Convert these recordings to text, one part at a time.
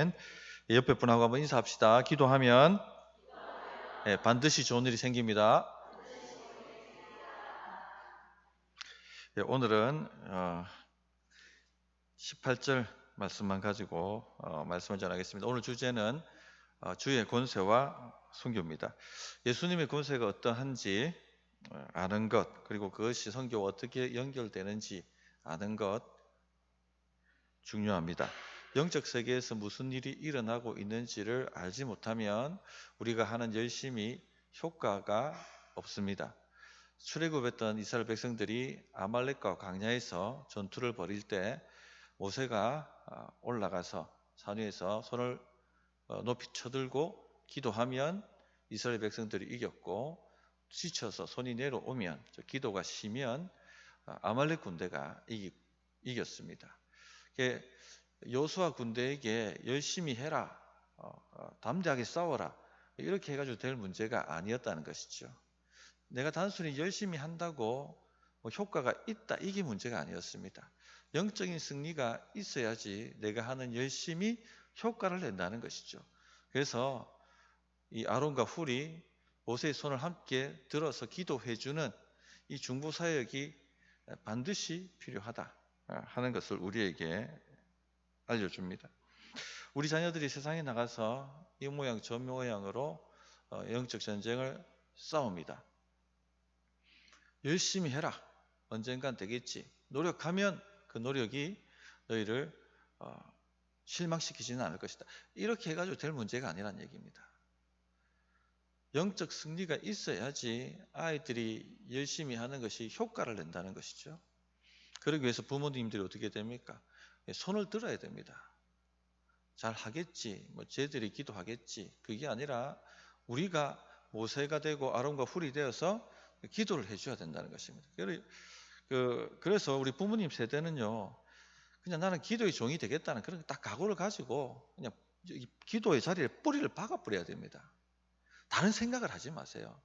아멘. 옆에 분하고 한번 인사합시다. 기도하면 반드시 좋은 일이 생깁니다. 오늘은 18절 말씀만 가지고 말씀을 전하겠습니다. 오늘 주제는 주의 권세와 선교입니다. 예수님의 권세가 어떠한지 아는 것, 그리고 그것이 선교와 어떻게 연결되는지 아는 것 중요합니다. 영적 세계에서 무슨 일이 일어나고 있는지를 알지 못하면 우리가 하는 열심이 효과가 없습니다. 출애굽했던 이스라엘 백성들이 아말렉과 광야에서 전투를 벌일 때 모세가 올라가서 산 위에서 손을 높이 쳐들고 기도하면 이스라엘 백성들이 이겼고, 지쳐서 손이 내려오면, 기도가 쉬면 아말렉 군대가 이겼습니다. 여호수아 군대에게 열심히 해라, 담대하게 싸워라, 이렇게 해가지고 될 문제가 아니었다는 것이죠. 내가 단순히 열심히 한다고 효과가 있다, 이게 문제가 아니었습니다. 영적인 승리가 있어야지 내가 하는 열심이 효과를 낸다는 것이죠. 그래서 이 아론과 훌이 모세의 손을 함께 들어서 기도해주는 이 중보사역이 반드시 필요하다 하는 것을 우리에게 알려줍니다. 우리 자녀들이 세상에 나가서 이 모양 저 모양으로 영적 전쟁을 싸웁니다. 열심히 해라, 언젠간 되겠지, 노력하면 그 노력이 너희를 실망시키지는 않을 것이다, 이렇게 해가지고 될 문제가 아니란 얘기입니다. 영적 승리가 있어야지 아이들이 열심히 하는 것이 효과를 낸다는 것이죠. 그러기 위해서 부모님들이 어떻게 됩니까? 손을 들어야 됩니다. 잘 하겠지, 쟤들이 기도하겠지, 그게 아니라 우리가 모세가 되고 아론과 훌이 되어서 기도를 해줘야 된다는 것입니다. 그래서 우리 부모님 세대는요, 그냥 나는 기도의 종이 되겠다는 그런 딱 각오를 가지고 그냥 기도의 자리에 뿌리를 박아버려야 됩니다. 다른 생각을 하지 마세요.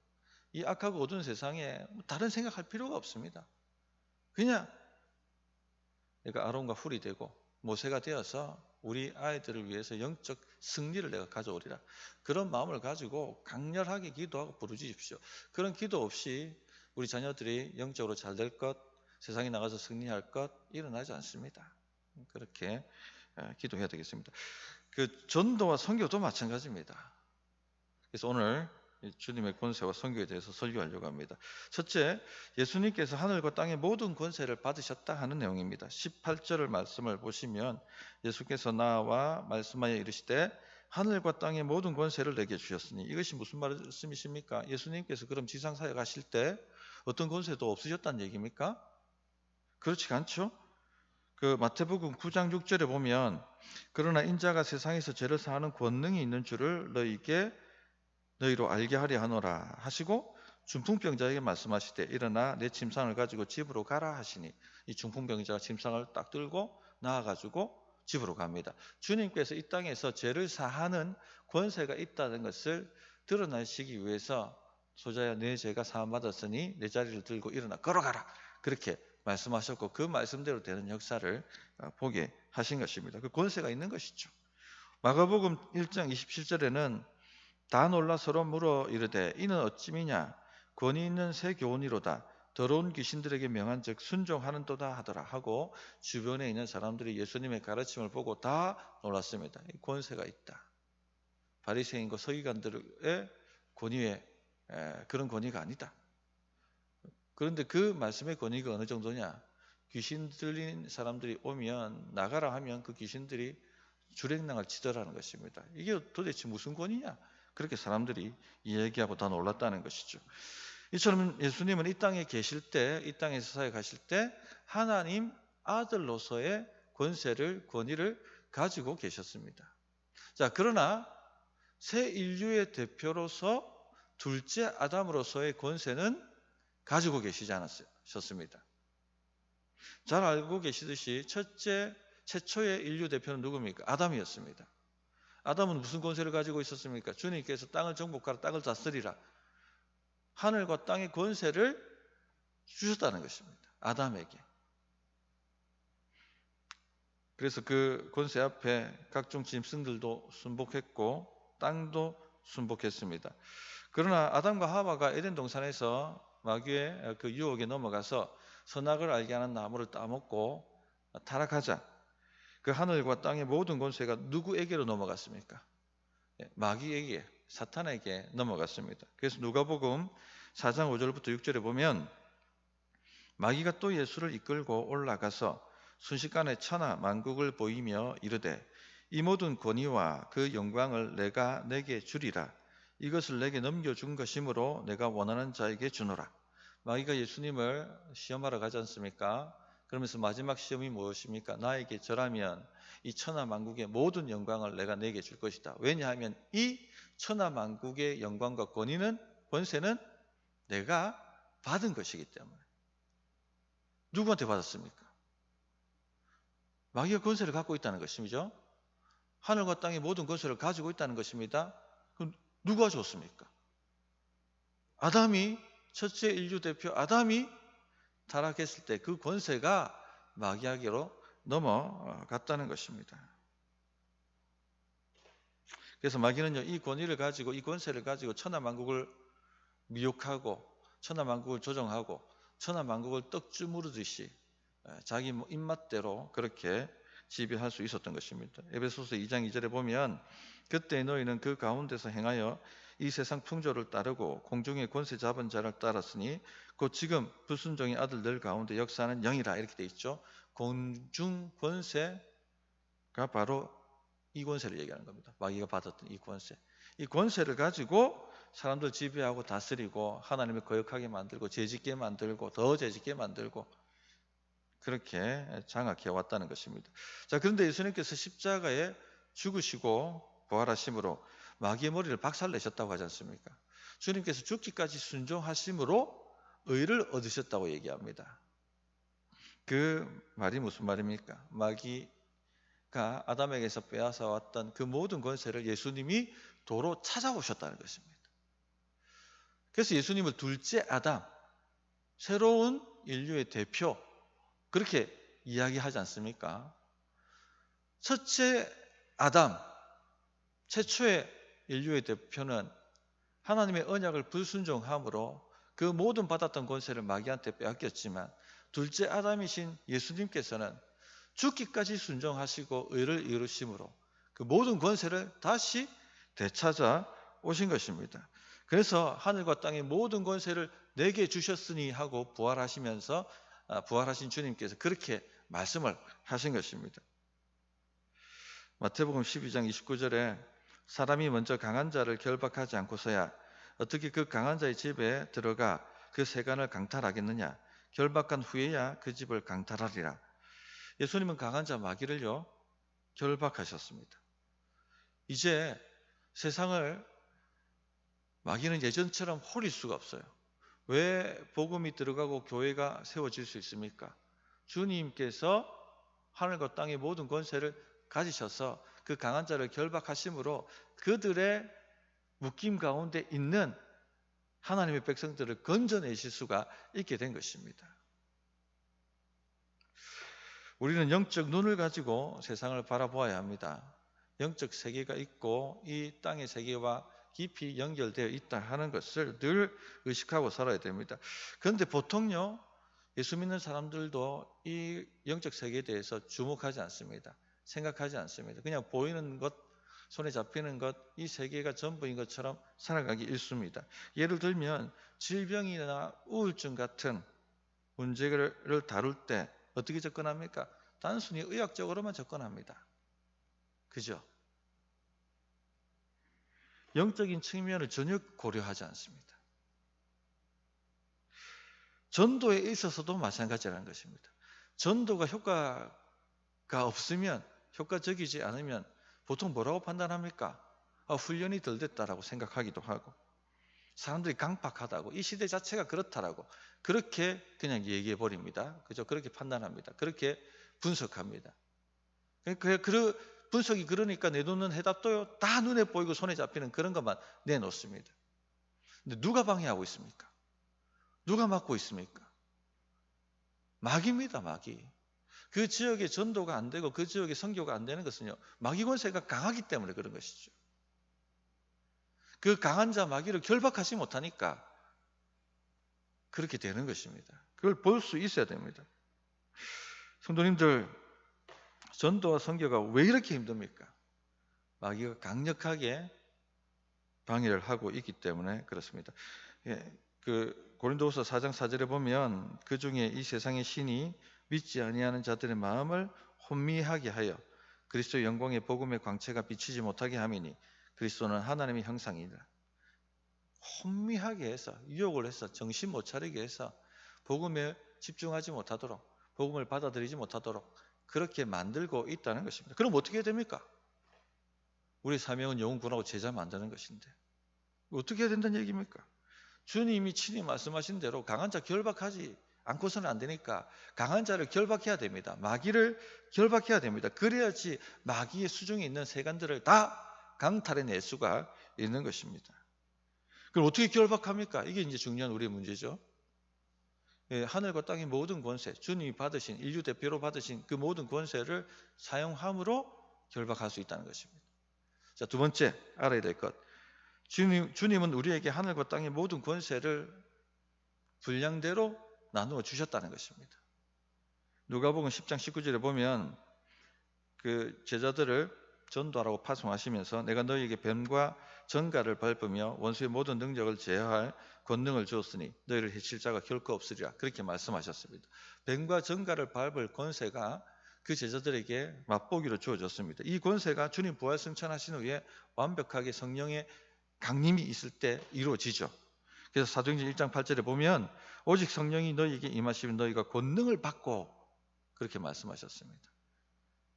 이 악하고 어두운 세상에 다른 생각할 필요가 없습니다. 그냥 내가 아론과 훌이 되고 모세가 되어서 우리 아이들을 위해서 영적 승리를 내가 가져오리라, 그런 마음을 가지고 강렬하게 기도하고 부르짖으십시오. 그런 기도 없이 우리 자녀들이 영적으로 잘 될 것, 세상에 나가서 승리할 것 일어나지 않습니다. 그렇게 기도해야 되겠습니다. 그 전도와 선교도 마찬가지입니다. 그래서 오늘 주님의 권세와 선교에 대해서 설교하려고 합니다. 첫째, 예수님께서 하늘과 땅의 모든 권세를 받으셨다 하는 내용입니다. 18절의 말씀을 보시면 예수께서 나와 말씀하여 이르시되 하늘과 땅의 모든 권세를 내게 주셨으니, 이것이 무슨 말씀이십니까? 예수님께서 그럼 지상사역 하실 때 어떤 권세도 없으셨다는 얘기입니까? 그렇지 않죠? 그 마태복음 9장 6절에 보면 그러나 인자가 세상에서 죄를 사하는 권능이 있는 줄을 너희로 알게 하려 하노라 하시고, 중풍병자에게 말씀하시되 일어나 내 침상을 가지고 집으로 가라 하시니, 이 중풍병자가 침상을 딱 들고 나아가지고 집으로 갑니다. 주님께서 이 땅에서 죄를 사하는 권세가 있다는 것을 드러내시기 위해서 소자야 내 죄가 사함받았으니 내 자리를 들고 일어나 걸어가라, 그렇게 말씀하셨고, 그 말씀대로 되는 역사를 보게 하신 것입니다. 그 권세가 있는 것이죠. 마가복음 1장 27절에는 다 놀라 서로 물어 이르되 이는 어찌미냐, 권위 있는 새 교훈이로다, 더러운 귀신들에게 명한즉 순종하는도다 하더라 하고, 주변에 있는 사람들이 예수님의 가르침을 보고 다 놀랐습니다. 권세가 있다. 바리새인과 서기관들의 권위에 그런 권위가 아니다. 그런데 그 말씀의 권위가 어느 정도냐, 귀신 들린 사람들이 오면 나가라 하면 그 귀신들이 주랭랑을 치더라는 것입니다. 이게 도대체 무슨 권위냐, 그렇게 사람들이 얘기하고 다 놀랐다는 것이죠. 이처럼 예수님은 이 땅에 계실 때, 이 땅에서 사역하실 때 하나님 아들로서의 권위를 가지고 계셨습니다. 자, 그러나 새 인류의 대표로서 둘째 아담으로서의 권세는 가지고 계시지 않으셨습니다. 잘 알고 계시듯이 최초의 인류 대표는 누굽니까? 아담이었습니다. 아담은 무슨 권세를 가지고 있었습니까? 주님께서 땅을 정복하라, 땅을 다스리라, 하늘과 땅의 권세를 주셨다는 것입니다. 아담에게. 그래서 그 권세 앞에 각종 짐승들도 순복했고 땅도 순복했습니다. 그러나 아담과 하와가 에덴 동산에서 마귀의 그 유혹에 넘어가서 선악을 알게 하는 나무를 따먹고 타락하자 그 하늘과 땅의 모든 권세가 누구에게로 넘어갔습니까? 마귀에게, 사탄에게 넘어갔습니다. 그래서 누가복음 4장 5절부터 6절에 보면 마귀가 또 예수를 이끌고 올라가서 순식간에 천하 만국을 보이며 이르되 이 모든 권위와 그 영광을 내가 내게 주리라. 이것을 내게 넘겨준 것이므로 내가 원하는 자에게 주노라. 마귀가 예수님을 시험하러 가지 않습니까? 그러면서 마지막 시험이 무엇입니까? 나에게 절하면 이 천하 만국의 모든 영광을 내가 내게 줄 것이다. 왜냐하면 이 천하 만국의 영광과 권세는 내가 받은 것이기 때문에. 누구한테 받았습니까? 마귀가 권세를 갖고 있다는 것이죠. 하늘과 땅의 모든 권세를 가지고 있다는 것입니다. 그럼 누가 줬습니까? 아담이, 첫째 인류 대표 아담이 타락했을 때 그 권세가 마귀에게로 넘어갔다는 것입니다. 그래서 마귀는요, 이 권위를 가지고, 이 권세를 가지고 천하 만국을 미혹하고 천하 만국을 조정하고 천하 만국을 떡 주무르듯이 자기 입맛대로 그렇게 지배할 수 있었던 것입니다. 에베소서 2장 2절에 보면 그때 너희는 그 가운데서 행하여 이 세상 풍조를 따르고 공중의 권세 잡은 자를 따랐으니 곧 지금 불순종의 아들들 가운데 역사하는 영이라 이렇게 돼 있죠. 공중 권세가 바로 이 권세를 얘기하는 겁니다. 마귀가 받았던 이 권세. 이 권세를 가지고 사람들 지배하고 다스리고 하나님을 거역하게 만들고 죄짓게 만들고 더 죄짓게 만들고 그렇게 장악해 왔다는 것입니다. 자, 그런데 예수님께서 십자가에 죽으시고 부활하심으로 마귀의 머리를 박살내셨다고 하지 않습니까? 주님께서 죽기까지 순종하심으로 의를 얻으셨다고 얘기합니다. 그 말이 무슨 말입니까? 마귀가 아담에게서 빼앗아 왔던 그 모든 권세를 예수님이 도로 찾아오셨다는 것입니다. 그래서 예수님을 둘째 아담, 새로운 인류의 대표 그렇게 이야기하지 않습니까? 첫째 아담, 최초의 인류의 대표는 하나님의 언약을 불순종함으로 그 모든 받았던 권세를 마귀한테 빼앗겼지만 둘째 아담이신 예수님께서는 죽기까지 순종하시고 의를 이루심으로 그 모든 권세를 다시 되찾아 오신 것입니다. 그래서 하늘과 땅의 모든 권세를 내게 주셨으니 하고 부활하신 주님께서 그렇게 말씀을 하신 것입니다. 마태복음 12장 29절에 사람이 먼저 강한 자를 결박하지 않고서야 어떻게 그 강한 자의 집에 들어가 그 세간을 강탈하겠느냐. 결박한 후에야 그 집을 강탈하리라. 예수님은 강한 자 마귀를요 결박하셨습니다. 이제 세상을 마귀는 예전처럼 홀릴 수가 없어요. 왜 복음이 들어가고 교회가 세워질 수 있습니까? 주님께서 하늘과 땅의 모든 권세를 가지셔서 그 강한 자를 결박하심으로 그들의 묶임 가운데 있는 하나님의 백성들을 건져내실 수가 있게 된 것입니다. 우리는 영적 눈을 가지고 세상을 바라보아야 합니다. 영적 세계가 있고 이 땅의 세계와 깊이 연결되어 있다 하는 것을 늘 의식하고 살아야 됩니다. 그런데 보통요, 예수 믿는 사람들도 이 영적 세계에 대해서 주목하지 않습니다. 생각하지 않습니다. 그냥 보이는 것, 손에 잡히는 것, 이 세계가 전부인 것처럼 살아가기 일쑤입니다. 예를 들면 질병이나 우울증 같은 문제를 다룰 때 어떻게 접근합니까? 단순히 의학적으로만 접근합니다. 그죠? 영적인 측면을 전혀 고려하지 않습니다. 전도에 있어서도 마찬가지라는 것입니다. 전도가 효과가 없으면, 효과적이지 않으면 보통 뭐라고 판단합니까? 훈련이 덜 됐다라고 생각하기도 하고 사람들이 강박하다고, 이 시대 자체가 그렇다라고 그렇게 그냥 얘기해 버립니다. 그죠? 그렇게 판단합니다. 그렇게 분석합니다. 그 분석이 그러니까 내놓는 해답도요 다 눈에 보이고 손에 잡히는 그런 것만 내놓습니다. 근데 누가 방해하고 있습니까? 누가 막고 있습니까? 마귀입니다. 마귀. 그 지역의 전도가 안 되고 그 지역의 선교가 안 되는 것은요, 마귀 권세가 강하기 때문에 그런 것이죠. 그 강한 자 마귀를 결박하지 못하니까 그렇게 되는 것입니다. 그걸 볼 수 있어야 됩니다. 성도님들, 전도와 선교가 왜 이렇게 힘듭니까? 마귀가 강력하게 방해를 하고 있기 때문에 그렇습니다. 그 고린도후서 4장 4절에 보면 그 중에 이 세상의 신이 믿지 아니하는 자들의 마음을 혼미하게 하여 그리스도의 영광의 복음의 광채가 비치지 못하게 함이니 그리스도는 하나님의 형상이니라. 혼미하게 해서, 유혹을 해서, 정신 못 차리게 해서 복음에 집중하지 못하도록, 복음을 받아들이지 못하도록 그렇게 만들고 있다는 것입니다. 그럼 어떻게 됩니까? 우리 사명은 영혼 구원하고 제자 만드는 것인데 어떻게 해야 된다는 얘기입니까? 주님이 친히 말씀하신 대로 강한 자 결박하지 않고서는 안 되니까 강한 자를 결박해야 됩니다. 마귀를 결박해야 됩니다. 그래야지 마귀의 수중에 있는 세간들을 다 강탈해낼 수가 있는 것입니다. 그럼 어떻게 결박합니까? 이게 이제 중요한 우리의 문제죠. 하늘과 땅의 모든 권세, 주님이 받으신, 인류 대표로 받으신 그 모든 권세를 사용함으로 결박할 수 있다는 것입니다. 자, 두 번째 알아야 될 것. 주님은 우리에게 하늘과 땅의 모든 권세를 분량대로 나누어 주셨다는 것입니다. 누가복음 10장 19절에 보면 그 제자들을 전도하라고 파송하시면서 내가 너희에게 뱀과 전갈을 밟으며 원수의 모든 능력을 제어할 권능을 주었으니 너희를 해칠 자가 결코 없으리라. 그렇게 말씀하셨습니다. 뱀과 전갈을 밟을 권세가 그 제자들에게 맛보기로 주어졌습니다. 이 권세가 주님 부활 승천하신 후에 완벽하게 성령의 강림이 있을 때 이루어지죠. 그래서 사도행전 1장 8절에 보면 오직 성령이 너희에게 임하시면 너희가 권능을 받고 그렇게 말씀하셨습니다.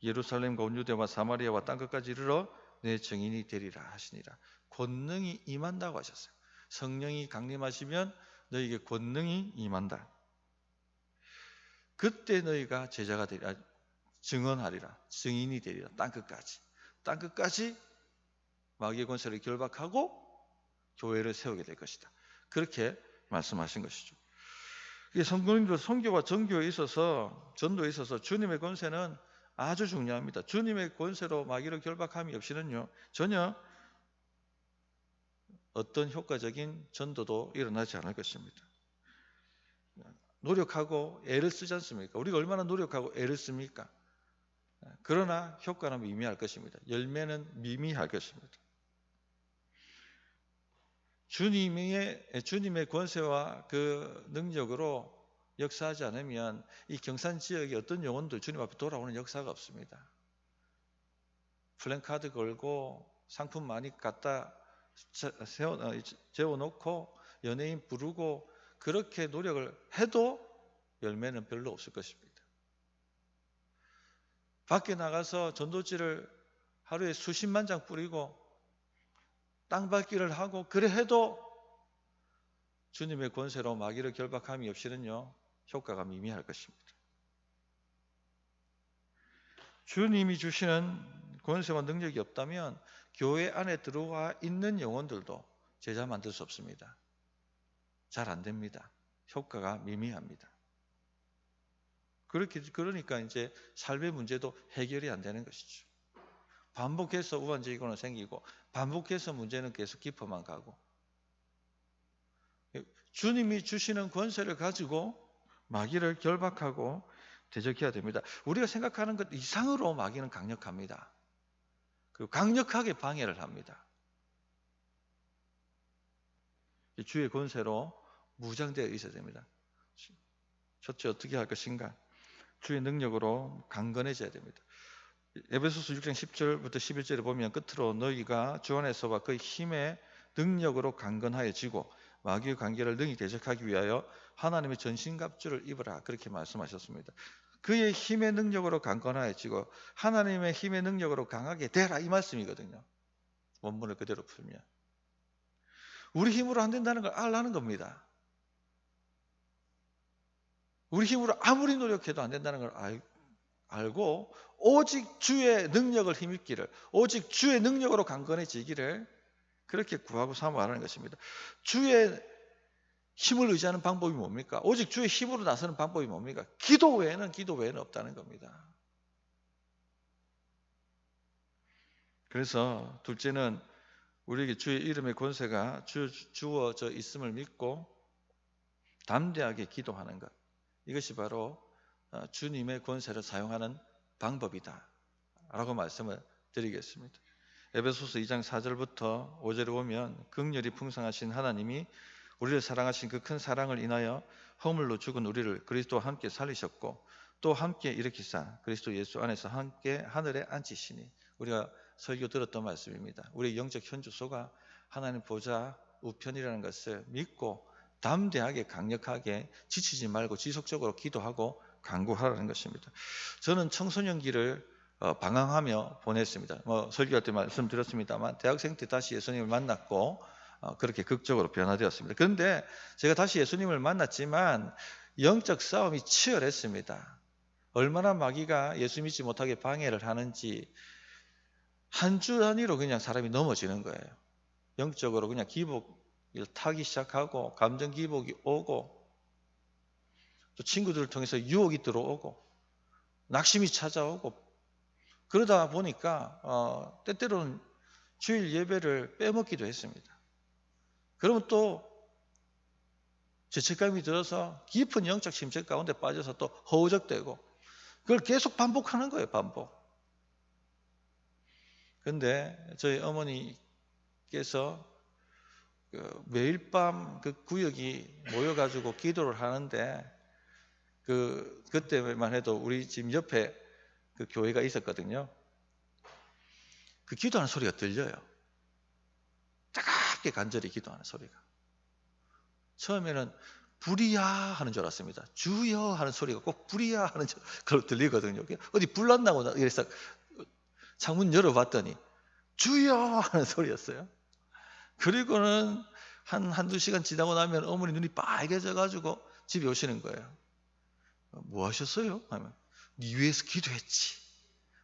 예루살렘과 온 유대와 사마리아와 땅끝까지 이르러 내 증인이 되리라 하시니라. 권능이 임한다고 하셨어요. 성령이 강림하시면 너희에게 권능이 임한다. 그때 너희가 제자가 되리라. 증언하리라. 증인이 되리라. 땅끝까지 마귀의 권세를 결박하고 교회를 세우게 될 것이다. 그렇게 말씀하신 것이죠. 성도님들 선교와 전교에 있어서, 전도에 있어서 주님의 권세는 아주 중요합니다. 주님의 권세로 마귀를 결박함이 없이는요, 전혀 어떤 효과적인 전도도 일어나지 않을 것입니다. 노력하고 애를 쓰지 않습니까? 우리가 얼마나 노력하고 애를 씁니까? 그러나 효과는 미미할 것입니다. 열매는 미미할 것입니다. 주님의 권세와 그 능력으로 역사하지 않으면 이 경산 지역의 어떤 영혼들 주님 앞에 돌아오는 역사가 없습니다. 플랜카드 걸고 상품 많이 갖다 재워놓고 연예인 부르고 그렇게 노력을 해도 열매는 별로 없을 것입니다. 밖에 나가서 전도지를 하루에 수십만 장 뿌리고 땅밟기를 하고 그래 해도 주님의 권세로 마귀를 결박함이 없이는요, 효과가 미미할 것입니다. 주님이 주시는 권세와 능력이 없다면 교회 안에 들어와 있는 영혼들도 제자 만들 수 없습니다. 잘 안 됩니다. 효과가 미미합니다. 그러니까 이제 삶의 문제도 해결이 안 되는 것이죠. 반복해서 우환적이고는 생기고 반복해서 문제는 계속 깊어만 가고, 주님이 주시는 권세를 가지고 마귀를 결박하고 대적해야 됩니다. 우리가 생각하는 것 이상으로 마귀는 강력합니다. 그리고 강력하게 방해를 합니다. 주의 권세로 무장되어 있어야 됩니다. 첫째 어떻게 할 것인가? 주의 능력으로 강건해져야 됩니다. 에베소서 6장 10절부터 11절에 보면 끝으로 너희가 주 안에서와 그의 힘의 능력으로 강건하여지고 마귀의 관계를 능히 대적하기 위하여 하나님의 전신갑주를 입으라. 그렇게 말씀하셨습니다. 그의 힘의 능력으로 강건하여지고 하나님의 힘의 능력으로 강하게 되라, 이 말씀이거든요. 원문을 그대로 풀면 우리 힘으로 안 된다는 걸 알라는 겁니다. 우리 힘으로 아무리 노력해도 안 된다는 걸 알고 오직 주의 능력을 힘입기를, 오직 주의 능력으로 강건해지기를 그렇게 구하고 사모하는 것입니다. 주의 힘을 의지하는 방법이 뭡니까? 오직 주의 힘으로 나서는 방법이 뭡니까? 기도 외에는 없다는 겁니다. 그래서 둘째는 우리에게 주의 이름의 권세가 주어져 있음을 믿고 담대하게 기도하는 것. 이것이 바로 주님의 권세를 사용하는 방법이다 라고 말씀을 드리겠습니다. 에베소서 2장 4절부터 5절에 보면 긍휼이 풍성하신 하나님이 우리를 사랑하신 그 큰 사랑을 인하여 허물로 죽은 우리를 그리스도와 함께 살리셨고 또 함께 일으키사 그리스도 예수 안에서 함께 하늘에 앉히시니, 우리가 설교 들었던 말씀입니다. 우리의 영적 현주소가 하나님 보좌 우편이라는 것을 믿고 담대하게 강력하게 지치지 말고 지속적으로 기도하고 간구하라는 것입니다. 저는 청소년기를 방황하며 보냈습니다. 설교할 때 말씀드렸습니다만 대학생 때 다시 예수님을 만났고 그렇게 극적으로 변화되었습니다. 그런데 제가 다시 예수님을 만났지만 영적 싸움이 치열했습니다. 얼마나 마귀가 예수 믿지 못하게 방해를 하는지 한 주 단위로 그냥 사람이 넘어지는 거예요. 영적으로 그냥 기복을 타기 시작하고 감정 기복이 오고 또 친구들을 통해서 유혹이 들어오고 낙심이 찾아오고 그러다 보니까 때때로는 주일 예배를 빼먹기도 했습니다. 그러면 또 죄책감이 들어서 깊은 영적 침체 가운데 빠져서 또 허우적대고 그걸 계속 반복하는 거예요. 반복. 그런데 저희 어머니께서 매일 밤 그 구역이 모여가지고 기도를 하는데 그때만 해도 우리 집 옆에 그 교회가 있었거든요. 그 기도하는 소리가 들려요. 따갑게 간절히 기도하는 소리가. 처음에는 불이야 하는 줄 알았습니다. 주여 하는 소리가 꼭 불이야 하는 걸로 들리거든요. 어디 불났나고 이래서 창문 열어봤더니 주여 하는 소리였어요. 그리고는 한두 시간 지나고 나면 어머니 눈이 빨개져가지고 집에 오시는 거예요. 뭐 하셨어요? 하면 네 위해서 기도했지.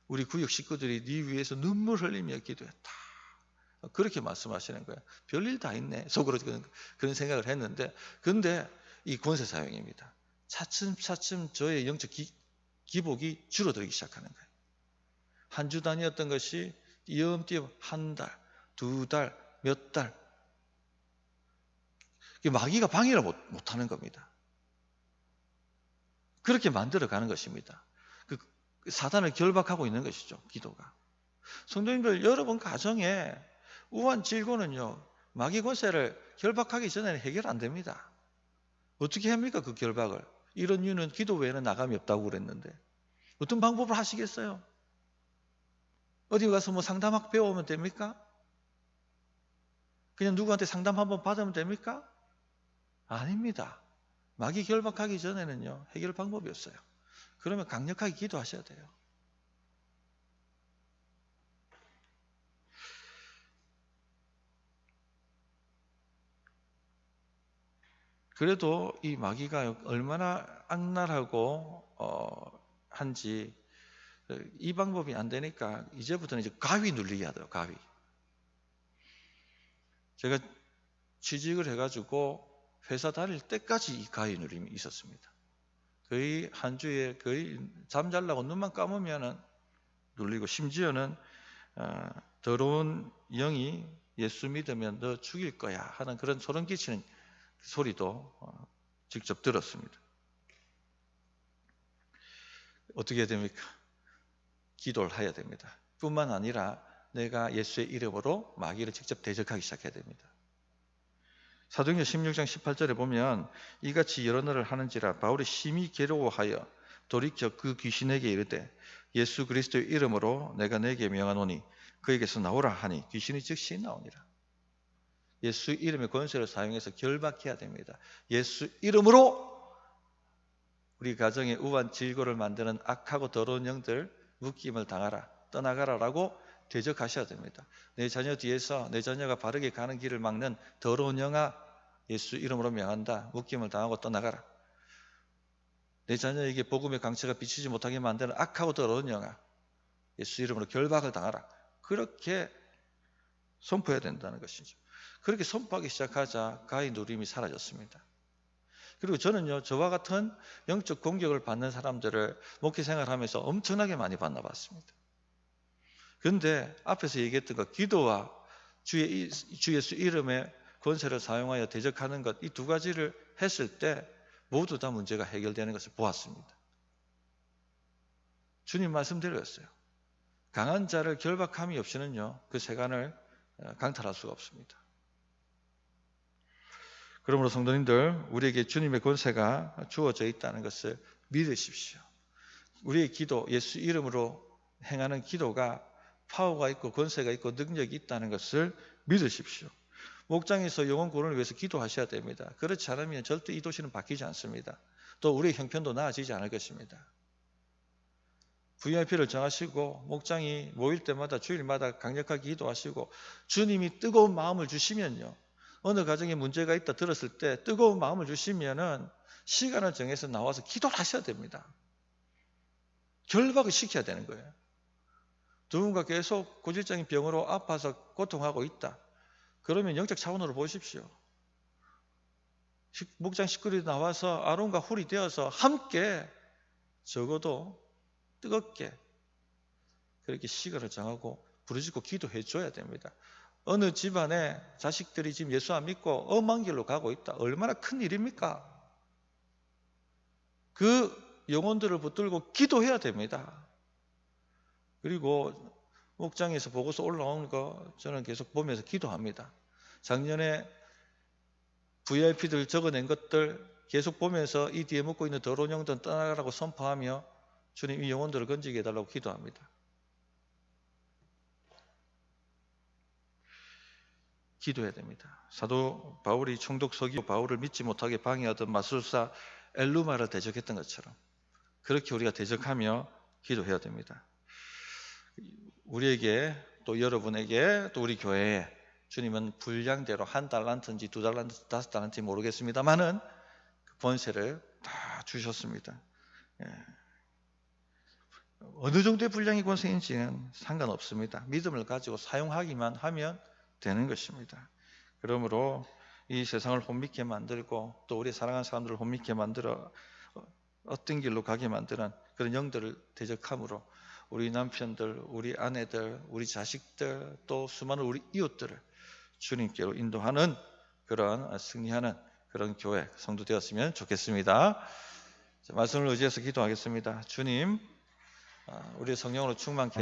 우리 구역 식구들이 네 위해서 눈물 흘리며 기도했다. 그렇게 말씀하시는 거예요. 별일 다 있네. 속으로 그런 생각을 했는데, 그런데 이 권세 사용입니다. 차츰차츰 저의 영적 기복이 줄어들기 시작하는 거예요. 한 주 단위였던 것이 띄엄띄엄 한 달, 두 달, 몇 달. 마귀가 방해를 못하는 겁니다. 그렇게 만들어가는 것입니다. 그 사단을 결박하고 있는 것이죠. 기도가. 성도님들, 여러분 가정에 우한 질고는요, 마귀 권세를 결박하기 전에는 해결 안 됩니다. 어떻게 합니까? 그 결박을. 이런 이유는 기도 외에는 나감이 없다고 그랬는데 어떤 방법을 하시겠어요? 어디 가서 뭐 상담학 배워오면 됩니까? 그냥 누구한테 상담 한번 받으면 됩니까? 아닙니다. 마귀 결박하기 전에는요, 해결 방법이 없어요. 그러면 강력하게 기도하셔야 돼요. 그래도 이 마귀가 얼마나 악랄하고 한지, 이 방법이 안 되니까 이제부터는 이제 가위 눌리게 하더라고요. 가위. 제가 취직을 해가지고 회사 다닐 때까지 이 가위 누림이 있었습니다. 거의 한 주에 거의 잠자려고 눈만 감으면은 눌리고, 심지어는 더러운 영이 예수 믿으면 너 죽일 거야 하는 그런 소름 끼치는 소리도 직접 들었습니다. 어떻게 해야 됩니까? 기도를 해야 됩니다. 뿐만 아니라 내가 예수의 이름으로 마귀를 직접 대적하기 시작해야 됩니다. 사도행전 16장 18절에 보면 이같이 여러 날을 하는지라 바울이 심히 괴로워하여 돌이켜 그 귀신에게 이르되 예수 그리스도의 이름으로 내가 내게 명하노니 그에게서 나오라 하니 귀신이 즉시 나오니라. 예수 이름의 권세를 사용해서 결박해야 됩니다. 예수 이름으로 우리 가정에 우한 질고를 만드는 악하고 더러운 영들 묶임을 당하라, 떠나가라라고 대적하셔야 됩니다. 내 자녀 뒤에서 내 자녀가 바르게 가는 길을 막는 더러운 영아, 예수 이름으로 명한다. 묶임을 당하고 떠나가라. 내 자녀에게 복음의 강체가 비치지 못하게 만드는 악하고 더러운 영아, 예수 이름으로 결박을 당하라. 그렇게 선포해야 된다는 것이죠. 그렇게 선포하기 시작하자 가위 누림이 사라졌습니다. 그리고 저는요, 저와 같은 영적 공격을 받는 사람들을 목회 생활하면서 엄청나게 많이 만나봤습니다. 그런데 앞에서 얘기했던 것, 기도와 주 예수 이름의 권세를 사용하여 대적하는 것, 이 두 가지를 했을 때 모두 다 문제가 해결되는 것을 보았습니다. 주님 말씀드렸어요. 강한 자를 결박함이 없이는요, 그 세간을 강탈할 수가 없습니다. 그러므로 성도님들, 우리에게 주님의 권세가 주어져 있다는 것을 믿으십시오. 우리의 기도, 예수 이름으로 행하는 기도가 파워가 있고 권세가 있고 능력이 있다는 것을 믿으십시오. 목장에서 영혼 구원을 위해서 기도하셔야 됩니다. 그렇지 않으면 절대 이 도시는 바뀌지 않습니다. 또 우리의 형편도 나아지지 않을 것입니다. VIP를 정하시고 목장이 모일 때마다 주일마다 강력하게 기도하시고 주님이 뜨거운 마음을 주시면요, 어느 가정에 문제가 있다 들었을 때 뜨거운 마음을 주시면은 시간을 정해서 나와서 기도를 하셔야 됩니다. 결박을 시켜야 되는 거예요. 누군가 계속 고질적인 병으로 아파서 고통하고 있다. 그러면 영적 차원으로 보십시오. 목장 식구들이 나와서 아론과 훌이 되어서 함께 적어도 뜨겁게 그렇게 시간을 정하고 부르짖고 기도해 줘야 됩니다. 어느 집안에 자식들이 지금 예수 안 믿고 엄한 길로 가고 있다. 얼마나 큰 일입니까? 그 영혼들을 붙들고 기도해야 됩니다. 그리고 목장에서 보고서 올라오는 거 저는 계속 보면서 기도합니다. 작년에 VIP들 적어낸 것들 계속 보면서 이 뒤에 묻고 있는 더러운 영들은 떠나가라고 선포하며 주님 이 영혼들을 건지게 해달라고 기도합니다. 기도해야 됩니다. 사도 바울이 총독 서기오 바울을 믿지 못하게 방해하던 마술사 엘루마를 대적했던 것처럼 그렇게 우리가 대적하며 기도해야 됩니다. 우리에게 또 여러분에게 또 우리 교회에 주님은 분량대로 1달란트인지 2달란트, 5달란트인지 모르겠습니다만은 그 권세를 다 주셨습니다. 어느 정도의 분량의 권세인지는 상관없습니다. 믿음을 가지고 사용하기만 하면 되는 것입니다. 그러므로 이 세상을 혼미케 만들고 또 우리 사랑하는 사람들을 혼미케 만들어 어떤 길로 가게 만드는 그런 영들을 대적함으로 우리 남편들, 우리 아내들, 우리 자식들 또 수많은 우리 이웃들을 주님께로 인도하는 그런 승리하는 그런 교회 성도 되었으면 좋겠습니다. 말씀을 의지해서 기도하겠습니다. 주님, 우리 성령으로 충만케